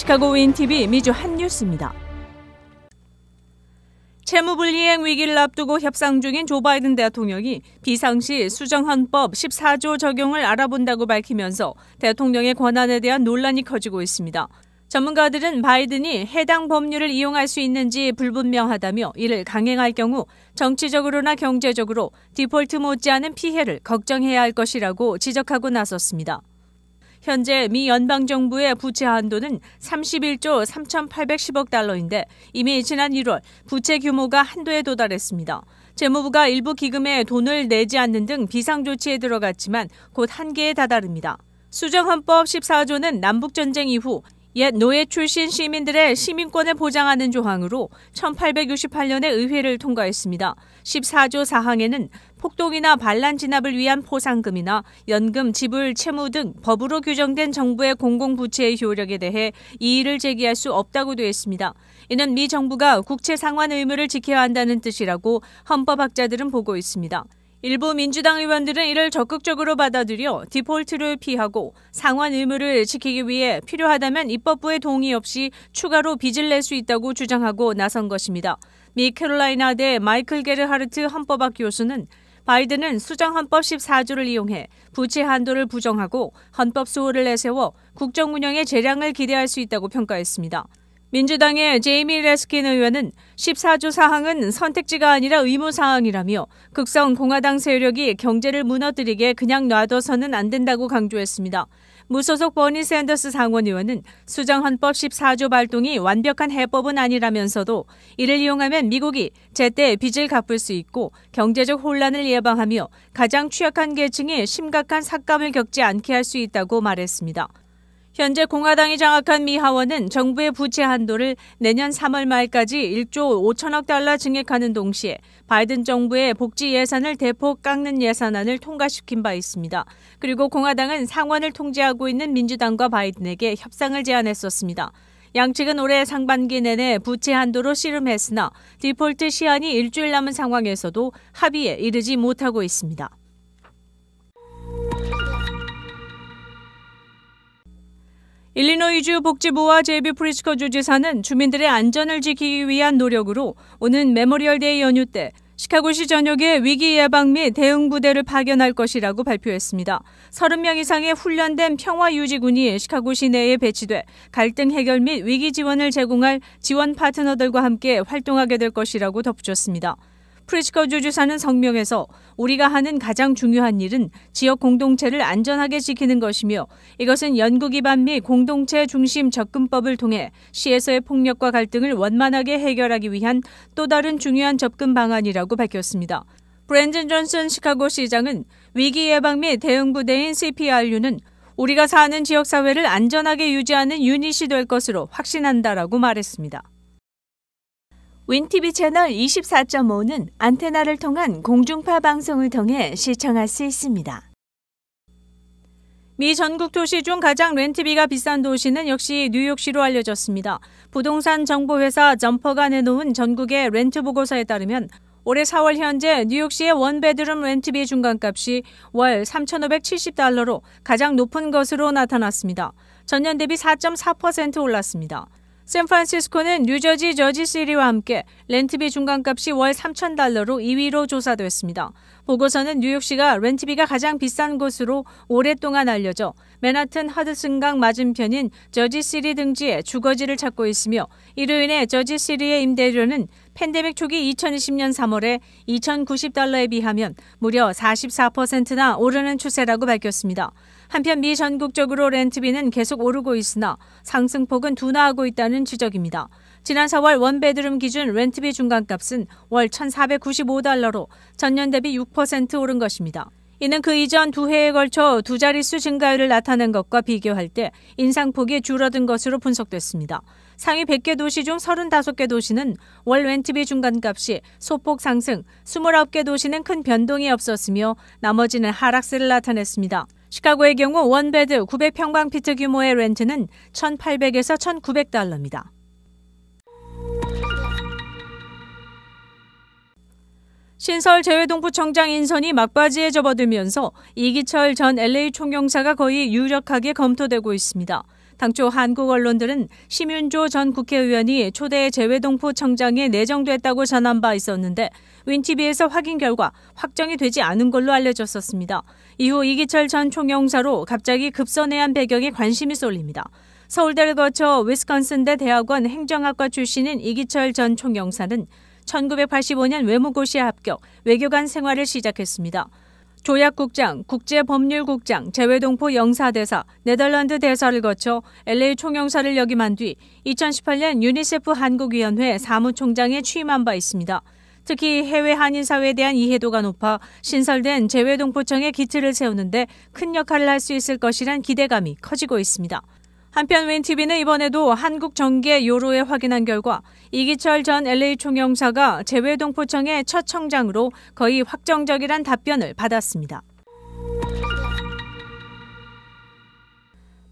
시카고 윈TV 미주 핫뉴스입니다. 채무불이행 위기를 앞두고 협상 중인 조 바이든 대통령이 비상시 수정헌법 14조 적용을 알아본다고 밝히면서 대통령의 권한에 대한 논란이 커지고 있습니다. 전문가들은 바이든이 해당 법률을 이용할 수 있는지 불분명하다며 이를 강행할 경우 정치적으로나 경제적으로 디폴트 못지않은 피해를 걱정해야 할 것이라고 지적하고 나섰습니다. 현재 미 연방정부의 부채 한도는 31조 3,810억 달러인데 이미 지난 1월 부채 규모가 한도에 도달했습니다. 재무부가 일부 기금에 돈을 내지 않는 등 비상조치에 들어갔지만 곧 한계에 다다릅니다. 수정헌법 14조는 남북전쟁 이후 옛 노예 출신 시민들의 시민권을 보장하는 조항으로 1868년에 의회를 통과했습니다. 14조 4항에는 폭동이나 반란 진압을 위한 포상금이나 연금, 지불, 채무 등 법으로 규정된 정부의 공공부채의 효력에 대해 이의를 제기할 수 없다고 되어 있습니다. 이는 미 정부가 국채 상환 의무를 지켜야 한다는 뜻이라고 헌법학자들은 보고 있습니다. 일부 민주당 의원들은 이를 적극적으로 받아들여 디폴트를 피하고 상환 의무를 지키기 위해 필요하다면 입법부의 동의 없이 추가로 빚을 낼 수 있다고 주장하고 나선 것입니다. 미 캐롤라이나대 마이클 게르하르트 헌법학 교수는 바이든은 수정헌법 14조를 이용해 부채 한도를 부정하고 헌법 소홀을 내세워 국정 운영의 재량을 기대할 수 있다고 평가했습니다. 민주당의 제이미 레스킨 의원은 14조 사항은 선택지가 아니라 의무사항이라며 극성 공화당 세력이 경제를 무너뜨리게 그냥 놔둬서는 안 된다고 강조했습니다. 무소속 버니 샌더스 상원 의원은 수정헌법 14조 발동이 완벽한 해법은 아니라면서도 이를 이용하면 미국이 제때 빚을 갚을 수 있고 경제적 혼란을 예방하며 가장 취약한 계층이 심각한 삭감을 겪지 않게 할 수 있다고 말했습니다. 현재 공화당이 장악한 미 하원은 정부의 부채 한도를 내년 3월 말까지 1조 5천억 달러 증액하는 동시에 바이든 정부의 복지 예산을 대폭 깎는 예산안을 통과시킨 바 있습니다. 그리고 공화당은 상원을 통제하고 있는 민주당과 바이든에게 협상을 제안했었습니다. 양측은 올해 상반기 내내 부채 한도로 씨름했으나 디폴트 시한이 일주일 남은 상황에서도 합의에 이르지 못하고 있습니다. 일리노이주 복지부와 제비 프리츠커 주지사는 주민들의 안전을 지키기 위한 노력으로 오는 메모리얼데이 연휴 때 시카고시 전역에 위기 예방 및 대응 부대를 파견할 것이라고 발표했습니다. 30명 이상의 훈련된 평화유지군이 시카고시 내에 배치돼 갈등 해결 및 위기 지원을 제공할 지원 파트너들과 함께 활동하게 될 것이라고 덧붙였습니다. 프리츠커 주지사는 성명에서 우리가 하는 가장 중요한 일은 지역 공동체를 안전하게 지키는 것이며 이것은 연구 기반 및 공동체 중심 접근법을 통해 시에서의 폭력과 갈등을 원만하게 해결하기 위한 또 다른 중요한 접근 방안이라고 밝혔습니다. 브랜든 존슨 시카고 시장은 위기 예방 및 대응 부대인 CPRU는 우리가 사는 지역사회를 안전하게 유지하는 유닛이 될 것으로 확신한다라고 말했습니다. 윈TV 채널 24.5는 안테나를 통한 공중파 방송을 통해 시청할 수 있습니다. 미 전국 도시 중 가장 렌트비가 비싼 도시는 역시 뉴욕시로 알려졌습니다. 부동산 정보회사 점퍼가 내놓은 전국의 렌트 보고서에 따르면 올해 4월 현재 뉴욕시의 원베드룸 렌트비 중간값이 월 3,570달러로 가장 높은 것으로 나타났습니다. 전년 대비 4.4% 올랐습니다. 샌프란시스코는 뉴저지 저지시리와 함께 렌트비 중간값이 월 3,000달러로 2위로 조사됐습니다. 보고서는 뉴욕시가 렌트비가 가장 비싼 곳으로 오랫동안 알려져 맨하튼 허드슨강 맞은편인 저지시리 등지에 주거지를 찾고 있으며 이로 인해 저지시리의 임대료는 팬데믹 초기 2020년 3월에 2,090달러에 비하면 무려 44%나 오르는 추세라고 밝혔습니다. 한편 미 전국적으로 렌트비는 계속 오르고 있으나 상승폭은 둔화하고 있다는 지적입니다. 지난 4월 원베드룸 기준 렌트비 중간값은 월 1,495달러로 전년 대비 6% 오른 것입니다. 이는 그 이전 두 해에 걸쳐 두 자릿수 증가율을 나타낸 것과 비교할 때 인상폭이 줄어든 것으로 분석됐습니다. 상위 100개 도시 중 35개 도시는 월 렌트비 중간값이 소폭 상승, 29개 도시는 큰 변동이 없었으며 나머지는 하락세를 나타냈습니다. 시카고의 경우 원베드 900평방피트 규모의 렌트는 1,800에서 1,900달러입니다. 신설 재외동부청장 인선이 막바지에 접어들면서 이기철 전 LA 총경사가 거의 유력하게 검토되고 있습니다. 당초 한국 언론들은 심윤조 전 국회의원이 초대 재외동포 청장에 내정됐다고 전한 바 있었는데 윈티비에서 확인 결과 확정이 되지 않은 걸로 알려졌었습니다. 이후 이기철 전 총영사로 갑자기 급선회한 배경에 관심이 쏠립니다. 서울대를 거쳐 위스콘신대 대학원 행정학과 출신인 이기철 전 총영사는 1985년 외무고시에 합격, 외교관 생활을 시작했습니다. 조약국장, 국제법률국장, 재외동포 영사대사, 네덜란드 대사를 거쳐 LA 총영사를 역임한 뒤 2018년 유니세프 한국위원회 사무총장에 취임한 바 있습니다. 특히 해외 한인사회에 대한 이해도가 높아 신설된 재외동포청의 기틀을 세우는데 큰 역할을 할 수 있을 것이란 기대감이 커지고 있습니다. 한편 윈티비는 이번에도 한국 정계 요로에 확인한 결과 이기철 전 LA 총영사가 재외동포청의 첫 청장으로 거의 확정적이란 답변을 받았습니다.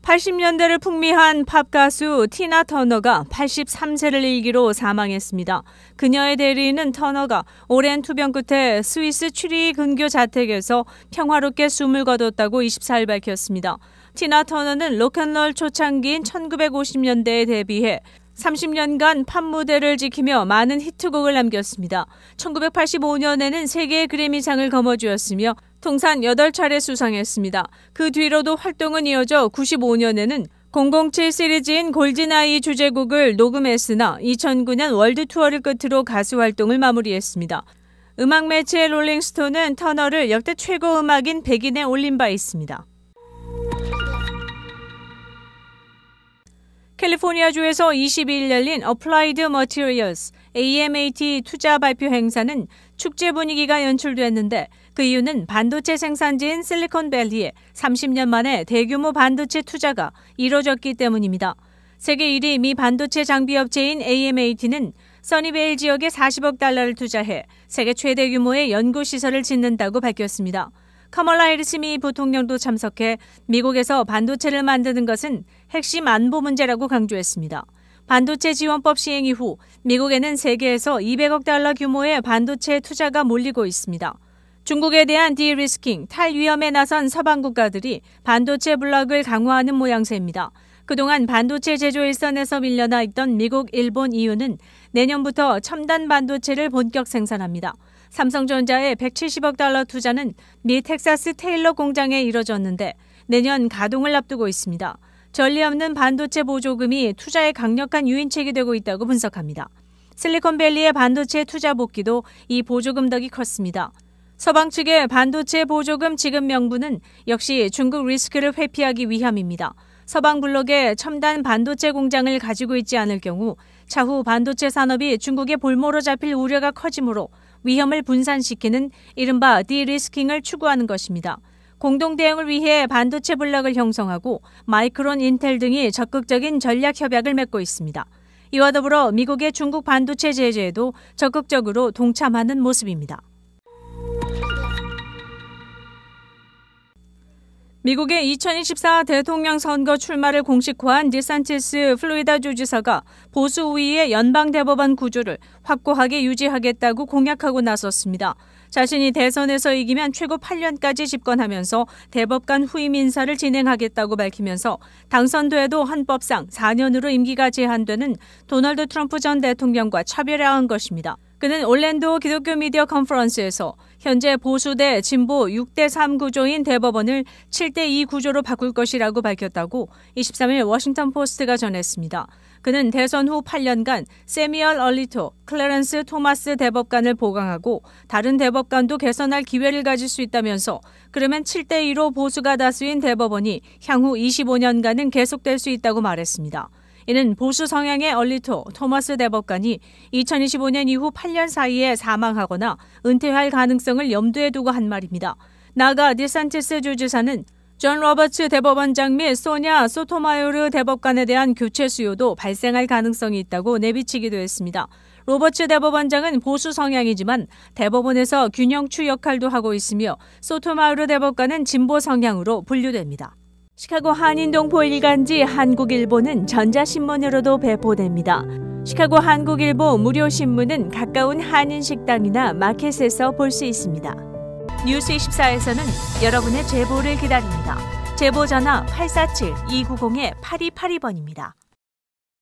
80년대를 풍미한 팝 가수 티나 터너가 83세를 일기로 사망했습니다. 그녀의 대리인은 터너가 오랜 투병 끝에 스위스 추리히 근교 자택에서 평화롭게 숨을 거뒀다고 24일 밝혔습니다. 티나 터너는 록앤롤 초창기인 1950년대에 데뷔해 30년간 팝 무대를 지키며 많은 히트곡을 남겼습니다. 1985년에는 세계 그래미상을 거머쥐었으며 통산 8차례 수상했습니다. 그 뒤로도 활동은 이어져 95년에는 007 시리즈인 골든아이 주제곡을 녹음했으나 2009년 월드 투어를 끝으로 가수 활동을 마무리했습니다. 음악 매체 롤링스톤은 터너를 역대 최고 음악인 100인에 올린 바 있습니다. 캘리포니아주에서 22일 열린 Applied Materials AMAT 투자 발표 행사는 축제 분위기가 연출됐는데 그 이유는 반도체 생산지인 실리콘밸리에 30년 만에 대규모 반도체 투자가 이뤄졌기 때문입니다. 세계 1위 미 반도체 장비 업체인 AMAT는 써니베일 지역에 40억 달러를 투자해 세계 최대 규모의 연구시설을 짓는다고 밝혔습니다. 카멀라 해리스 미 부통령도 참석해 미국에서 반도체를 만드는 것은 핵심 안보 문제라고 강조했습니다. 반도체 지원법 시행 이후 미국에는 세계에서 200억 달러 규모의 반도체 투자가 몰리고 있습니다. 중국에 대한 디리스킹, 탈위험에 나선 서방 국가들이 반도체 블록을 강화하는 모양새입니다. 그동안 반도체 제조 일선에서 밀려나 있던 미국, 일본, EU는 내년부터 첨단 반도체를 본격 생산합니다. 삼성전자의 170억 달러 투자는 미 텍사스 테일러 공장에 이뤄졌는데 내년 가동을 앞두고 있습니다. 전례 없는 반도체 보조금이 투자에 강력한 유인책이 되고 있다고 분석합니다. 실리콘밸리의 반도체 투자 복귀도 이 보조금 덕이 컸습니다. 서방 측의 반도체 보조금 지급 명분은 역시 중국 리스크를 회피하기 위함입니다. 서방 블록에 첨단 반도체 공장을 가지고 있지 않을 경우 차후 반도체 산업이 중국의 볼모로 잡힐 우려가 커지므로 위험을 분산시키는 이른바 디리스킹을 추구하는 것입니다. 공동 대응을 위해 반도체 블록을 형성하고 마이크론, 인텔 등이 적극적인 전략 협약을 맺고 있습니다. 이와 더불어 미국의 중국 반도체 제재에도 적극적으로 동참하는 모습입니다. 미국의 2024 대통령 선거 출마를 공식화한 디산티스 플로리다 주지사가 보수 우위의 연방대법원 구조를 확고하게 유지하겠다고 공약하고 나섰습니다. 자신이 대선에서 이기면 최고 8년까지 집권하면서 대법관 후임 인사를 진행하겠다고 밝히면서 당선돼도 헌법상 4년으로 임기가 제한되는 도널드 트럼프 전 대통령과 차별화한 것입니다. 그는 올랜도 기독교 미디어 컨퍼런스에서 현재 보수 대 진보 6대3 구조인 대법원을 7대2 구조로 바꿀 것이라고 밝혔다고 23일 워싱턴 포스트가 전했습니다. 그는 대선 후 8년간 세미얼 얼리토, 클래런스 토마스 대법관을 보강하고 다른 대법관도 개선할 기회를 가질 수 있다면서 그러면 7대2로 보수가 다수인 대법원이 향후 25년간은 계속될 수 있다고 말했습니다. 이는 보수 성향의 얼리토 토마스 대법관이 2025년 이후 8년 사이에 사망하거나 은퇴할 가능성을 염두에 두고 한 말입니다. 나아가 디산티스 주지사는 존 로버츠 대법원장 및 소냐 소토마요르 대법관에 대한 교체 수요도 발생할 가능성이 있다고 내비치기도 했습니다. 로버츠 대법원장은 보수 성향이지만 대법원에서 균형추 역할도 하고 있으며 소토마요르 대법관은 진보 성향으로 분류됩니다. 시카고 한인동포 일간지 한국일보는 전자신문으로도 배포됩니다. 시카고 한국일보 무료신문은 가까운 한인식당이나 마켓에서 볼 수 있습니다. 뉴스24에서는 여러분의 제보를 기다립니다. 제보전화 847-290-8282번입니다.